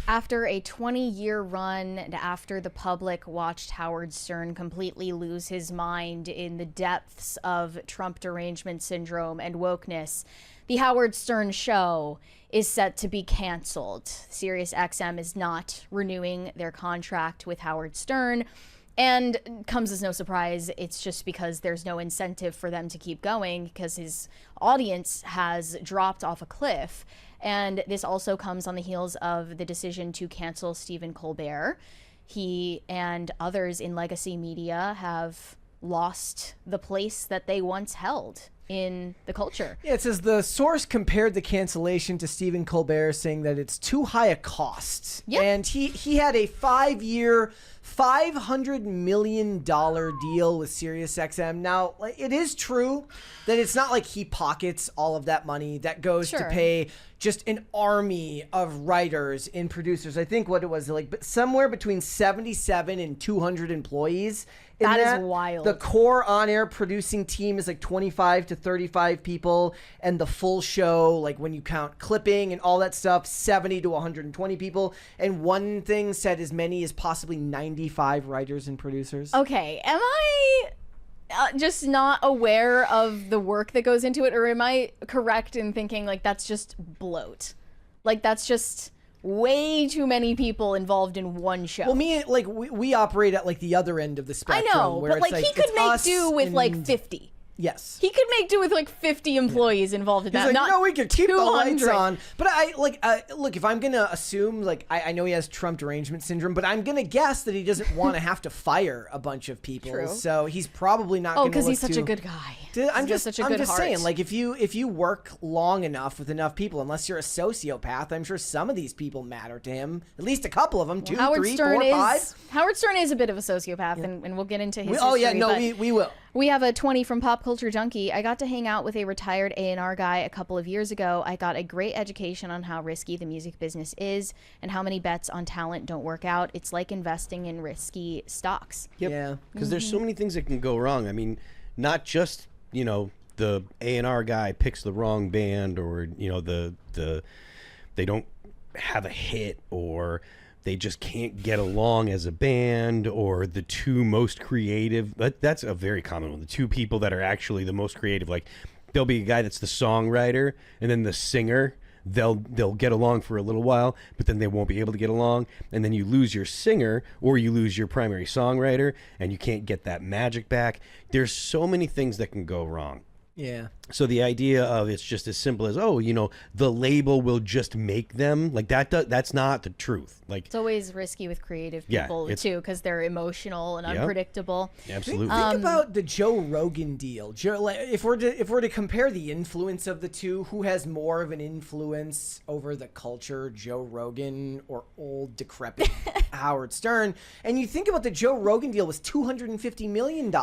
After a 20-year run and after the public watched Howard Stern completely lose his mind in the depths of Trump derangement syndrome and wokeness, the Howard Stern show is set to be canceled. SiriusXM is not renewing their contract with Howard Stern, and comes as no surprise, it's just because there's no incentive for them to keep going because his audience has dropped off a cliff. And this also comes on the heels of the decision to cancel Stephen Colbert. He and others in legacy media have lost the place that they once held in the culture. Yeah, it says the source compared the cancellation to Stephen Colbert, saying that it's too high a cost. Yep. And he had a 5-year, $500 million deal with SiriusXM. Now, it is true that it's not like he pockets all of that money that goes to pay just an army of writers and producers. I think what it was, like somewhere between 77 and 200 employees. That is wild. The core on-air producing team is like 25 to 35 people, and the full show, like when you count clipping and all that stuff, 70 to 120 people. And one thing said as many as possibly 95 writers and producers. Okay, am I just not aware of the work that goes into it, or am I correct in thinking like that's just bloat? Like that's just way too many people involved in one show. Well, we operate at like the other end of the spectrum. I know, where but like he could make do with like 50. Yes. He could make do with like 50 employees involved in He's that. like, not we could keep 200. the lights on. But look, if I'm going to assume, like, I know he has Trump derangement syndrome, but I'm going to guess that he doesn't want to have to fire a bunch of people. True. So he's probably not going to because he's such a good guy. I'm just such a good heart. saying, like, if you work long enough with enough people, unless you're a sociopath, I'm sure some of these people matter to him. At least a couple of them, two, three, four, five. Howard Stern is a bit of a sociopath, and we'll get into his history. Oh, yeah, no, we will. We have a 20 from Pop Culture Junkie. I got to hang out with a retired A&R guy a couple of years ago. I got a great education on how risky the music business is and how many bets on talent don't work out. It's like investing in risky stocks. Yep. Yeah. Because there's so many things that can go wrong. I mean, not just, the A&R guy picks the wrong band, or, they don't have a hit, or they just can't get along as a band, or the two most creative. That's a very common one. The two people that are actually the most creative, like there'll be a guy that's the songwriter and then the singer. They'll get along for a little while, but then they won't be able to get along, and then you lose your singer or you lose your primary songwriter, and you can't get that magic back. There's so many things that can go wrong. Yeah. So the idea of it's just as simple as, the label will just make them, like that's not the truth. Like, it's always risky with creative people too, because they're emotional and unpredictable. Absolutely. Think about the Joe Rogan deal. If we're to compare the influence of the two, who has more of an influence over the culture, Joe Rogan or old decrepit Howard Stern? And you think about the Joe Rogan deal was $250 million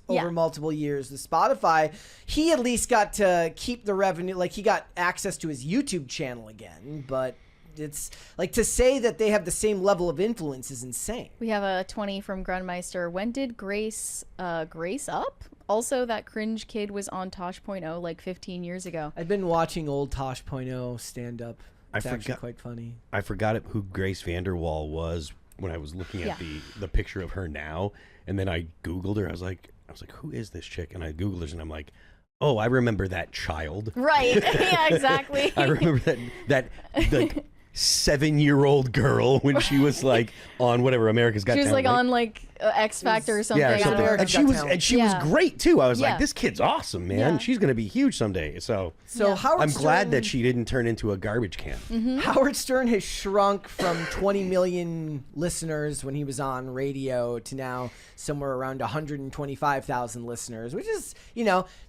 over multiple years. The Spotify, he at least got to keep the revenue, like he got access to his YouTube channel again, but it's like to say that they have the same level of influence is insane. We have a 20 from Grunmeister. When did Grace up? Also, that cringe kid was on Tosh.0 like 15 years ago. I've been watching old Tosh.0 stand up. It's actually quite funny. I forgot who Grace Vanderwall was when I was looking at the picture of her now, and then I Googled her. I was like, who is this chick? And I Googled her, and I'm like, oh, I remember that child. Right. Yeah, exactly. I remember that like 7-year-old girl when she was like on whatever America's Got Talent. She was like on like X Factor or something. Yeah, and she was great too. I was like, this kid's awesome, man. Yeah. She's gonna be huge someday. So Howard I'm Stern, glad that she didn't turn into a garbage can. Mm-hmm. Howard Stern has shrunk from 20 million listeners when he was on radio to now somewhere around 125,000 listeners, which is,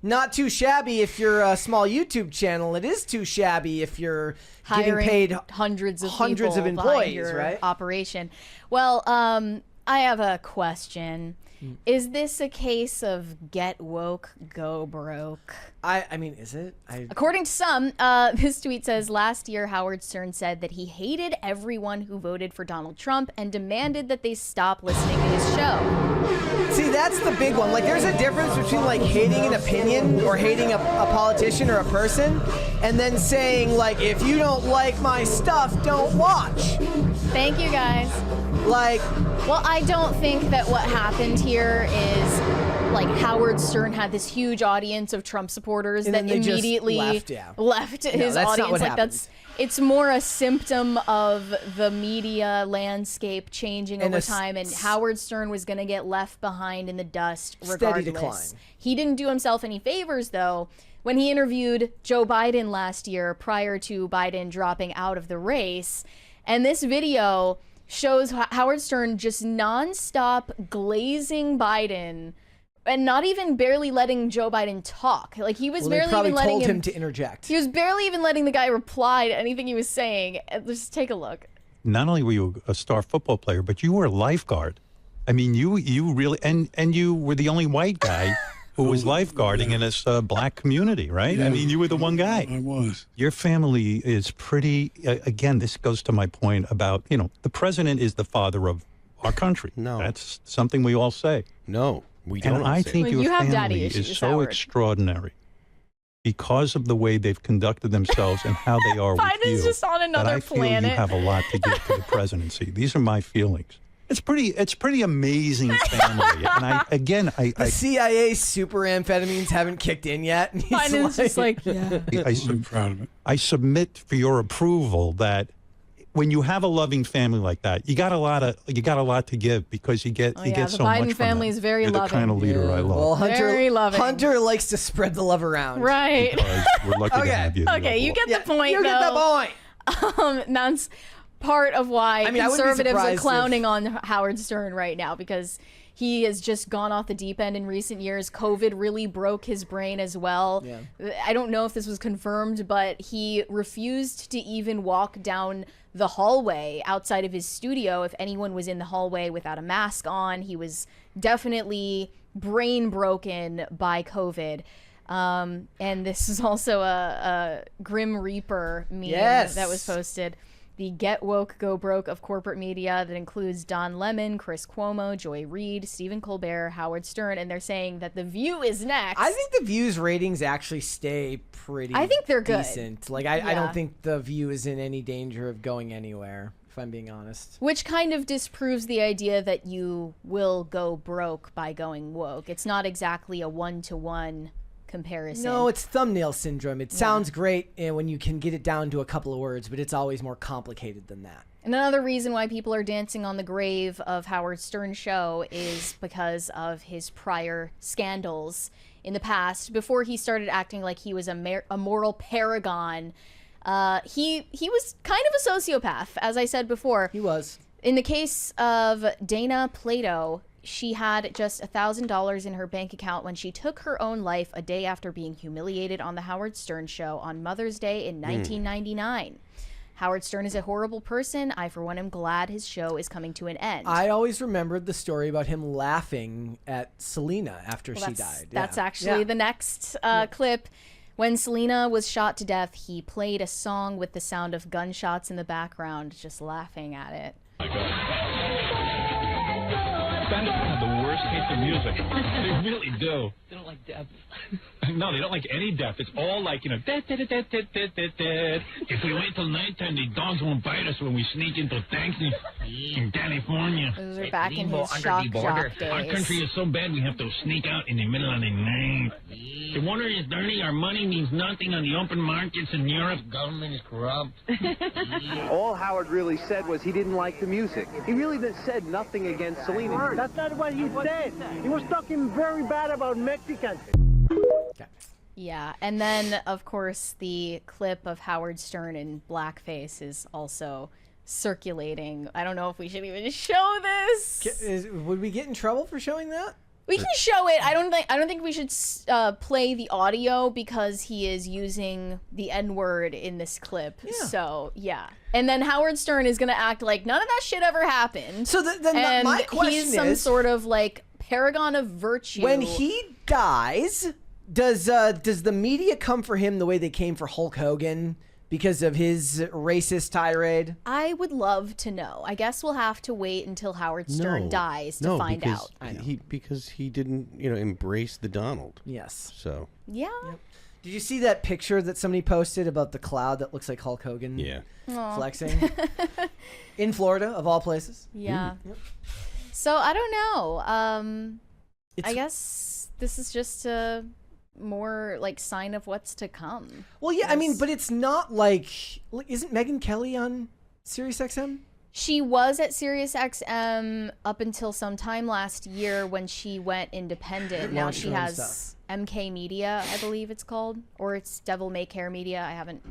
not too shabby if you're a small YouTube channel. It is too shabby if you're getting paid hundreds of employees, right? Operation. Well, I have a question. Is this a case of get woke, go broke? I mean, is it? According to some, this tweet says, last year Howard Stern said that he hated everyone who voted for Donald Trump and demanded that they stop listening to his show. See, that's the big one. Like, there's a difference between, like, hating an opinion or hating a politician or a person, and then saying, like, if you don't like my stuff, don't watch. Thank you, guys. Like, Well, I don't think that what happened here is like Howard Stern had this huge audience of Trump supporters And that then they just immediately left, his that's not audience. what Like happened. it's more a symptom of the media landscape changing And over a time, and Howard Stern was going to get left behind in the dust Steady regardless. decline. He didn't do himself any favors though. When he interviewed Joe Biden last year prior to Biden dropping out of the race, and this video shows Howard Stern just nonstop glazing Biden and not even barely letting Joe Biden talk. Like he was well, they barely probably even letting told him to interject. He was barely even letting the guy reply to anything he was saying. Just take a look. Not only were you a star football player, but you were a lifeguard. I mean, you really, and you were the only white guy who was lifeguarding in this black community, right? Yeah. I mean, you were the one guy. I was. Your family is pretty, again, this goes to my point about, the president is the father of our country. No. That's something we all say. No, we don't. And I think Well, your you have daddy family issues, is so Howard. extraordinary because of the way they've conducted themselves and how they are with Biden's you. just on another that I feel planet. you have a lot to give to the presidency. These are my feelings. It's pretty amazing family. And The CIA super amphetamines haven't kicked in yet. And he's Biden's just like, yeah. I'm proud of it. I submit for your approval that when you have a loving family like that, you got a lot to give because you get Oh, you yeah, get the so much Biden from family them. is very You're loving. the kind of leader I love. Well, Very loving. Hunter likes to spread the love around. Right. Because we're lucky Okay. to have you. Okay, you get the point, You get the though. point. That's part of why I wouldn't be conservatives are surprised clowning on Howard Stern right now because he has just gone off the deep end in recent years. COVID really broke his brain as well. Yeah. I don't know if this was confirmed, but he refused to even walk down the hallway outside of his studio if anyone was in the hallway without a mask on. He was definitely brain broken by COVID. And this is also a Grim Reaper meme Yes. that was posted. The Get Woke, Go Broke of corporate media that includes Don Lemon, Chris Cuomo, Joy Reid, Stephen Colbert, Howard Stern, and they're saying that The View is next. I think the View's ratings actually stay pretty I think they're good. decent. Like, I Yeah. don't think the View is in any danger of going anywhere, if I'm being honest. Which kind of disproves the idea that you will go broke by going woke. It's not exactly a one-to-one comparison. No, it's thumbnail syndrome. It sounds great when you can get it down to a couple of words, but it's always more complicated than that. And another reason why people are dancing on the grave of Howard Stern's show is because of his prior scandals in the past. Before he started acting like he was a moral paragon, he was kind of a sociopath, as I said before. He was. In the case of Dana Plato, she had just $1,000 in her bank account when she took her own life a day after being humiliated on the Howard Stern show on Mother's Day in 1999. Howard Stern is a horrible person. I, for one, am glad his show is coming to an end. I always remembered the story about him laughing at Selena after she died. That's Yeah. actually Yeah. the next clip. When Selena was shot to death, he played a song with the sound of gunshots in the background, just laughing at it. Spanish people have the worst taste in music. They really do. They don't like depth. No, they don't like any depth. It's all like, If we wait till nighttime, the dogs won't bite us when we sneak into Thanksgiving in California. Those are back in Limbo his under shock the border. jock Our country days. is so bad we have to sneak out in the middle of the night. The water is dirty. Our money means nothing on the open markets in Europe. Government is corrupt. All Howard really said was he didn't like the music. He really said nothing against Selena. That's not what he said. He was talking very bad about Mexicans. Yeah, and then, of course, the clip of Howard Stern in blackface is also circulating. I don't know if we should even show this. Would we get in trouble for showing that? We can show it. I don't think we should play the audio because he is using the N-word in this clip. Yeah. So, yeah. And then Howard Stern is going to act like none of that shit ever happened. So then and my question he's some is, sort of like paragon of virtue. when he dies, does the media come for him the way they came for Hulk Hogan because of his racist tirade? I would love to know. I guess we'll have to wait until Howard Stern dies to find because out. Because he didn't, embrace the Donald. Yes. So Yeah. Did you see that picture that somebody posted about the cloud that looks like Hulk Hogan? Yeah. Flexing in Florida, of all places. Yeah. Yep. So I don't know. It's- I guess this is just a more like sign of what's to come. Well, yeah, I mean, but it's not like isn't Megyn Kelly on Sirius XM? She was at SiriusXM up until sometime last year when she went independent. Now Launched she her own has stuff. MK Media, I believe it's called, or it's Devil May Care Media. I haven't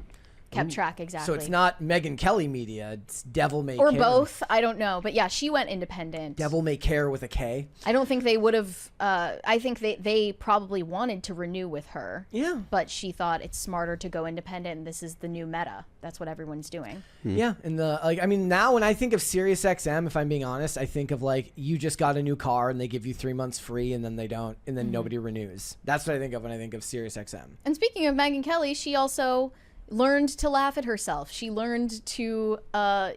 kept track exactly. So it's not Megyn Kelly Media. It's Devil May or Care. both. I don't know, but yeah, she went independent. Devil May Care with a K. I don't think they would have. I think they probably wanted to renew with her. Yeah. But she thought it's smarter to go independent, and this is the new meta. That's what everyone's doing. Yeah, and I mean, now when I think of Sirius XM, if I'm being honest, I think of like you just got a new car and they give you 3 months free, and then they don't, and then nobody renews. That's what I think of when I think of Sirius XM. And speaking of Megyn Kelly, she also learned to laugh at herself. She learned to, laugh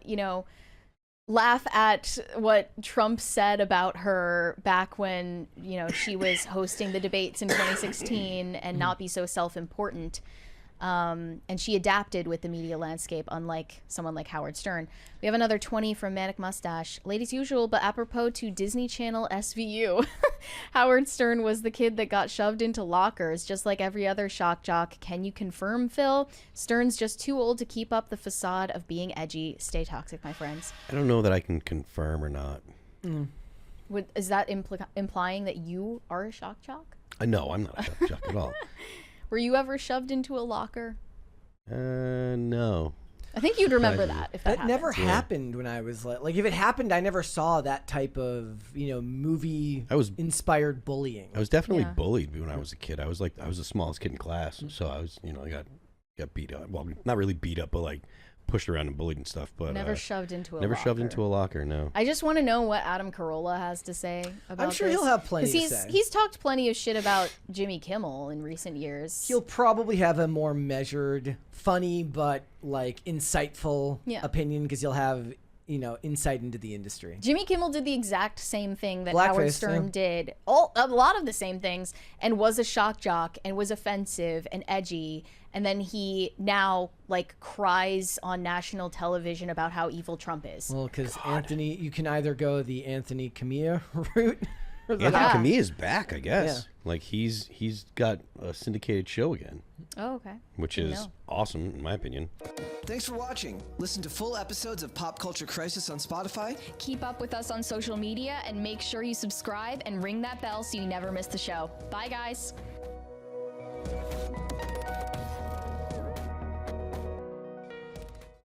at what Trump said about her back when, she was hosting the debates in 2016 and not be so self-important. And she adapted with the media landscape, unlike someone like Howard Stern. We have another 20 from Manic Mustache. Late as usual, but apropos to Disney Channel SVU. Howard Stern was the kid that got shoved into lockers, just like every other shock jock. Can you confirm, Phil? Stern's just too old to keep up the facade of being edgy. Stay toxic, my friends. I don't know that I can confirm or not. Is that implying that you are a shock jock? No, I'm not a shock jock at all. Were you ever shoved into a locker? No. I think you'd remember that if that That happened. never happened when I was like if it happened, I never saw that type of movie inspired bullying. I was definitely bullied when I was a kid. I was the smallest kid in class, so I was I got beat up. Well, not really beat up, but like pushed around and bullied and stuff. But never shoved into a never locker. shoved into a locker. No. I just want to know what Adam Carolla has to say about I'm sure this. he'll have plenty to Because say. he's talked plenty of shit about Jimmy Kimmel in recent years. He'll probably have a more measured, funny, but like insightful opinion because he'll have insight into the industry. Jimmy Kimmel did the exact same thing that Blackface, Howard Stern did. A lot of the same things, and was a shock jock and was offensive and edgy. And then he now cries on national television about how evil Trump is. Well, because Anthony, you can either go the Anthony Camilla route. Or the Anthony Camilla's back, I guess. Like he's got a syndicated show again. Oh, okay. Which is awesome, in my opinion. Thanks for watching. Listen to full episodes of Pop Culture Crisis on Spotify. Keep up with us on social media and make sure you subscribe and ring that bell so you never miss the show. Bye, guys.